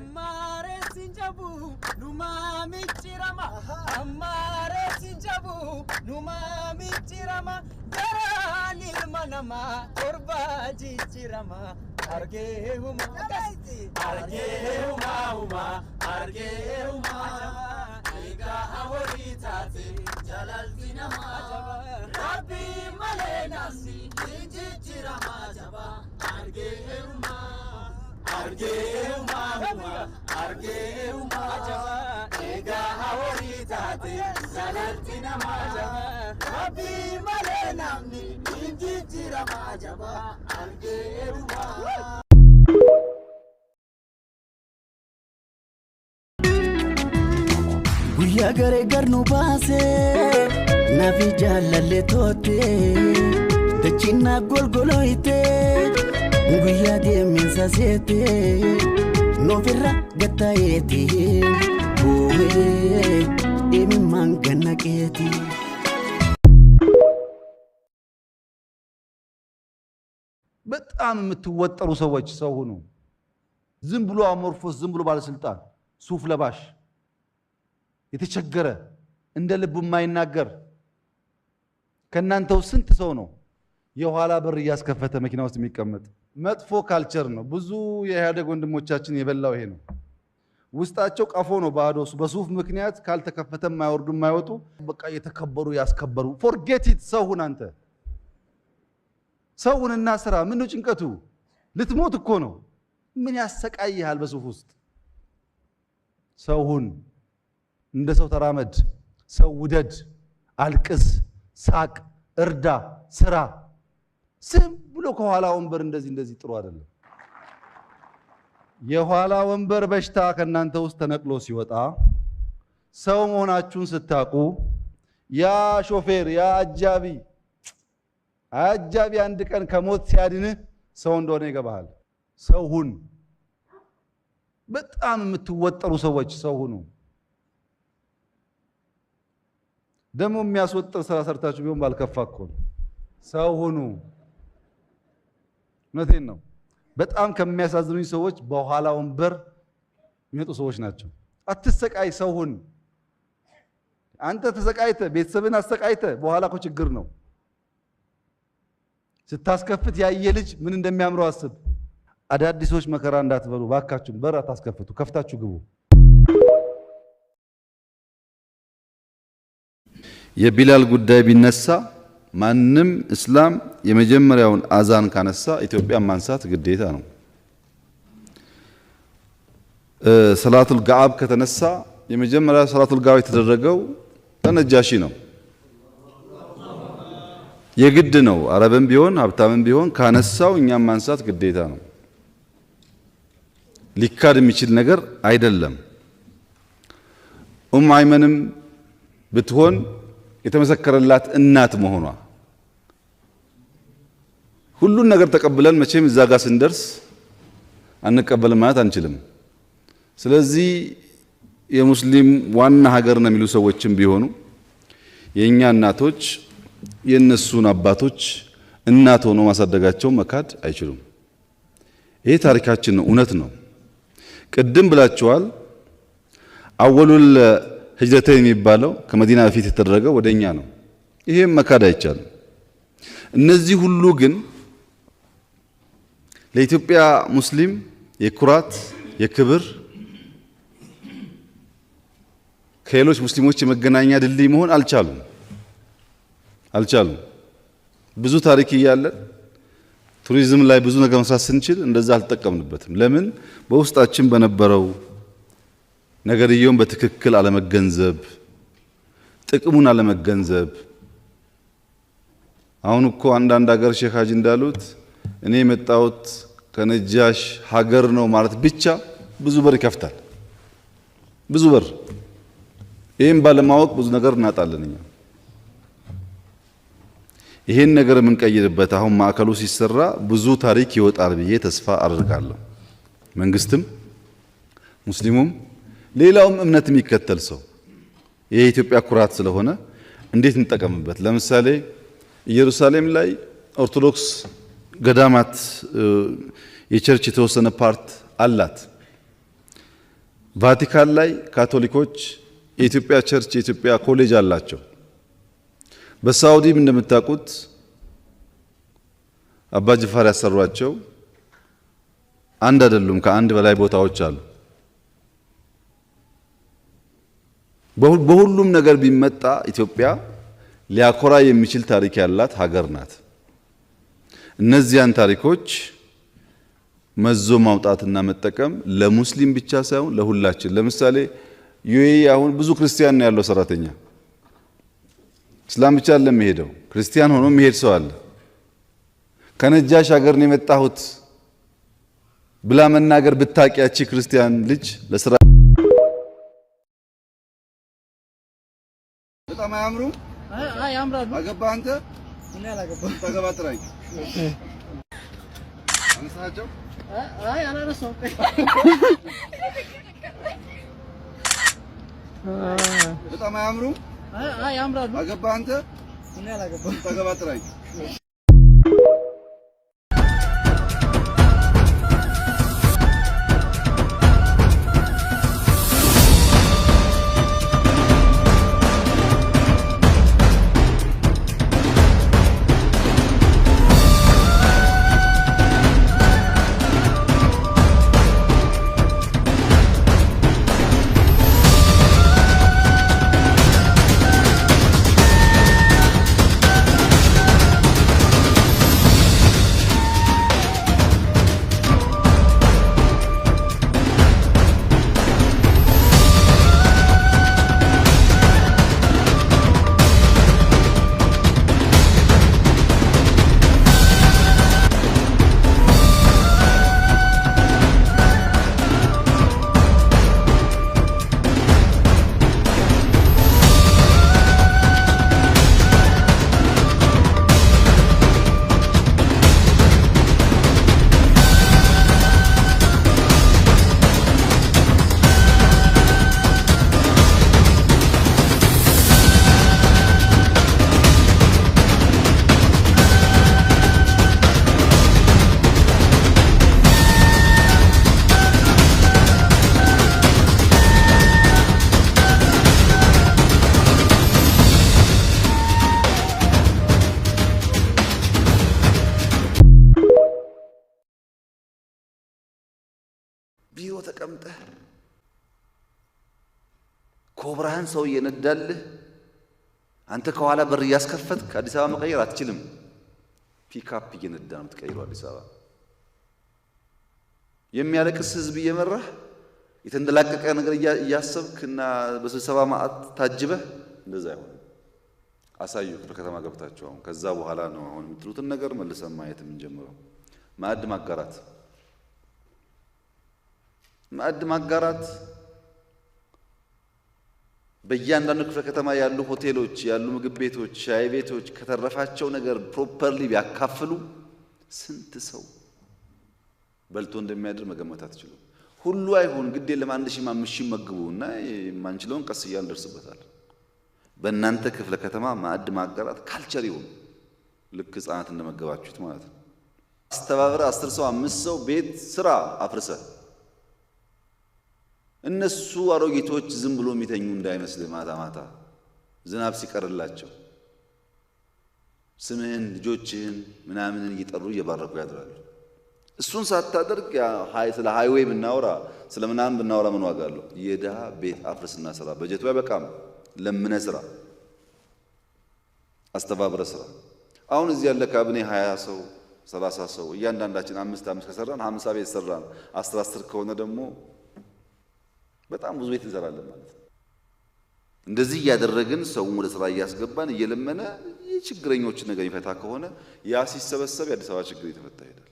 Amare sinjabu numa michirama Amare sinjabu numa michirama Garanil manama korba jichirama Argehuma Argehuma Ega aworitate jalaltinama Rabbi malenasi jichirama jaba Argehuma Ega aworitate jalaltinama Rabbi malenamni jichirama jaba Argehuma Guyya gare garnu baase nafi jaalalle toote dachina golgoloite guyya deeminsa seete noofirra gattayeeti bu'ee imimmaan ganna qeeti በጣም የምትወጠሩ ሰዎች ሰው ሁኑ ዝም ብሎ አሞርፎስ ዝም ብሎ ባለስልጣን ሱፍ ለባሽ የተቸገረ እንደ ልቡ የማይናገር ከናንተው ስንት ሰው ነው የኋላ በር ያስከፈተ መኪና ውስጥ የሚቀመጥ መጥፎ ካልቸር ነው ብዙ የኢህአዴግ ወንድሞቻችን የበላው ይሄ ነው ውስጣቸው ቀፎ ነው ባዶስ በሱፍ ምክንያት ካልተከፈተ የማይወርዱ የማይወጡ በቃ የተከበሩ ያስከበሩ ፎርጌት ኢት ሰውን አንተ ሰውንና ስራ ምን ነው ጭንቀቱ ልትሞት እኮ ነው ምን ያሰቃይሃል በሱፍ ውስጥ ሰውን እንደ ሰው ተራመድ ሰው ውደድ አልቅስ ሳቅ እርዳ ስራ ዝም ብሎ ከኋላ ወንበር እንደዚህ ጥሩ አይደለም የኋላ ወንበር በሽታ ከናንተ ውስጥ ተነቅሎ ሲወጣ ሰው መሆናችሁን ስታቁ ያ ሾፌር ያ አጃቢ አንድ ቀን ከሞት ሲያድንህ ሰው እንደሆነ ይገባሃል ሰው ሁን በጣም የምትወጠሩ ሰዎች ሰው ሁኑ ደሞ የሚያስወጥር ስራ ሰርታችሁ ቢሆን ባልከፋ እኮ ሰው ሁኑ እውነቴን ነው በጣም ከሚያሳዝኑኝ ሰዎች በኋላ ወንበር የሚመጡ ሰዎች ናቸው አትሰቃይ ሰው ሁን አንተ ተሰቃይተ ቤተሰብን አሰቃይተ በኋላ እኮ ችግር ነው ስታስከፍት ያየ ልጅ ምን እንደሚያምረው አስብ አዳዲሶች መከራ እንዳትበሉ ባካችሁ በር አታስከፍቱ ከፍታችሁ ግቡ የቢላል ጉዳይ ቢነሳ ማንም እስላም የመጀመሪያውን አዛን ካነሳ ኢትዮጵያን ማንሳት ግዴታ ነው ሰላቱል ጋብ ከተነሳ የመጀመሪያ ሰላቱል ጋብ የተደረገው ተነጃሺ ነው የግድ ነው አረብም ቢሆን ሀብታምም ቢሆን ካነሳው እኛም ማንሳት ግዴታ ነው ሊካድ የሚችል ነገር አይደለም አይመንም ብትሆን የተመሰከረላት እናት መሆኗ ሁሉን ነገር ተቀብለን መቼም እዛ ጋር ስንደርስ አንቀበልም ማለት አንችልም ስለዚህ የሙስሊም ዋና ሀገር ነው የሚሉ ሰዎችም ቢሆኑ የኛ እናቶች የነሱን አባቶች እናት ሆኖ ማሳደጋቸው መካድ አይችሉም ይሄ ታሪካችን ነው እውነት ነው ቅድም ብላችኋል አወሉል ሂጅረተን የሚባለው ከመዲና በፊት የተደረገው ወደኛ ነው ይሄም መካድ አይቻልም እነዚህ ሁሉ ግን ለኢትዮጵያ ሙስሊም የኩራት የክብር ከሌሎች ሙስሊሞች የመገናኛ ድልድይ መሆን አልቻሉም ብዙ ታሪክ እያለ ቱሪዝም ላይ ብዙ ነገር መስራት ስንችል እንደዛ አልተጠቀምንበትም ለምን በውስጣችን በነበረው ነገርየውን በትክክል አለመገንዘብ ጥቅሙን አለመገንዘብ አሁን እኮ አንዳንድ ሀገር ሼክ ሀጂ እንዳሉት እኔ የመጣሁት ከነጃሽ ሀገር ነው ማለት ብቻ ብዙ በር ይከፍታል ብዙ በር ይሄን ባለማወቅ ብዙ ነገር እናጣለን እኛ ይሄን ነገር የምንቀይርበት አሁን ማዕከሉ ሲሰራ ብዙ ታሪክ ይወጣል ብዬ ተስፋ አደርጋለሁ መንግስትም ሙስሊሙም ሌላውም እምነት የሚከተል ሰው የኢትዮጵያ ኩራት ስለሆነ እንዴት እንጠቀምበት ለምሳሌ ኢየሩሳሌም ላይ ኦርቶዶክስ ገዳማት የቸርች የተወሰነ ፓርት አላት ቫቲካን ላይ ካቶሊኮች የኢትዮጵያ ቸርች የኢትዮጵያ ኮሌጅ አላቸው። በሳውዲም እንደምታውቁት አባ ጅፋር ያሰሯቸው አንድ አይደሉም፣ ከአንድ በላይ ቦታዎች አሉ። በሁሉም ነገር ቢመጣ ኢትዮጵያ ሊያኮራ የሚችል ታሪክ ያላት ሀገር ናት። እነዚያን ታሪኮች መዞ ማውጣትና መጠቀም ለሙስሊም ብቻ ሳይሆን ለሁላችን። ለምሳሌ ዩኤኢ አሁን ብዙ ክርስቲያን ነው ያለው ሰራተኛ። እስላም ብቻ አይደለም የሚሄደው፣ ክርስቲያን ሆኖ የሚሄድ ሰው አለ። ከነጃሽ ሀገር ነው የመጣሁት ብላ መናገር ብታቂያቺ ክርስቲያን ልጅ ለስራ በጣም አያምሩም? አይ ያምራሉ። አገባ አንተ? እኔ አላገባም። ተገባ ጥራኝ። አንሳቸው? አይ አላነሳውም። በጣም አያምሩም? አይ ያምራሉ። አገባ አንተ? እኔ አላገባም። ተገባ ጥራኝ። ቢሮ ተቀምጠህ ኮብራህን ሰው እየነዳልህ አንተ ከኋላ በር እያስከፈትክ አዲስ አበባ መቀየር አትችልም። ፒክአፕ እየነዳ ነው የምትቀይረው አዲስ አበባ። የሚያለቅስ ህዝብ እየመራህ የተንደላቀቀ ነገር እያሰብክና በስብሰባ ማዕት ታጅበህ እንደዛ አይሆንም። አሳዩ ክፍለ ከተማ ገብታችሁ አሁን ከዛ በኋላ ነው አሁን የምትሉትን ነገር መልሰን ማየት የምንጀምረው። ማዕድ ማጋራት በእያንዳንዱ ክፍለ ከተማ ያሉ ሆቴሎች፣ ያሉ ምግብ ቤቶች፣ ሻይ ቤቶች ከተረፋቸው ነገር ፕሮፐርሊ ቢያካፍሉ ስንት ሰው በልቶ እንደሚያድር መገመት አትችሉ። ሁሉ አይሁን ግድ የለም 1500 መግቡና የማንችለውን ቀስ እያልን እንደርስበታል። በእናንተ ክፍለ ከተማ ማዕድ ማጋራት ካልቸር ይሁን። ልክ ህፃናት እንደመገባችሁት ማለት ነው። አስተባብረ 10 ሰው 5 ሰው ቤት ስራ አፍርሰ እነሱ አሮጊቶች ዝም ብሎ የሚተኙ እንዳይመስል ማታ ማታ ዝናብ ሲቀርላቸው ስምህን ልጆችህን ምናምንን እየጠሩ እየባረኩ ያድራሉ። እሱን ሳታደርግ ስለ ሃይዌይ ብናወራ ስለ ምናምን ብናወራ ምን ዋጋ አለው? የድሃ ቤት አፍርስና ስራ። በጀቱ አይበቃም። ለምነ ስራ፣ አስተባብረ ስራ። አሁን እዚህ ያለ ካቢኔ 20 ሰው 30 ሰው እያንዳንዳችን 5 ከሰራን 50 ቤት ሰራን። 10 ከሆነ ደግሞ በጣም ብዙ ቤት እንሰራለን ማለት ነው። እንደዚህ እያደረግን ሰውን ወደ ስራ እያስገባን እየለመነ የችግረኞችን ነገር ይፈታ ከሆነ ያ ሲሰበሰብ የአዲስ አበባ ችግር የተፈታ ይሄዳል።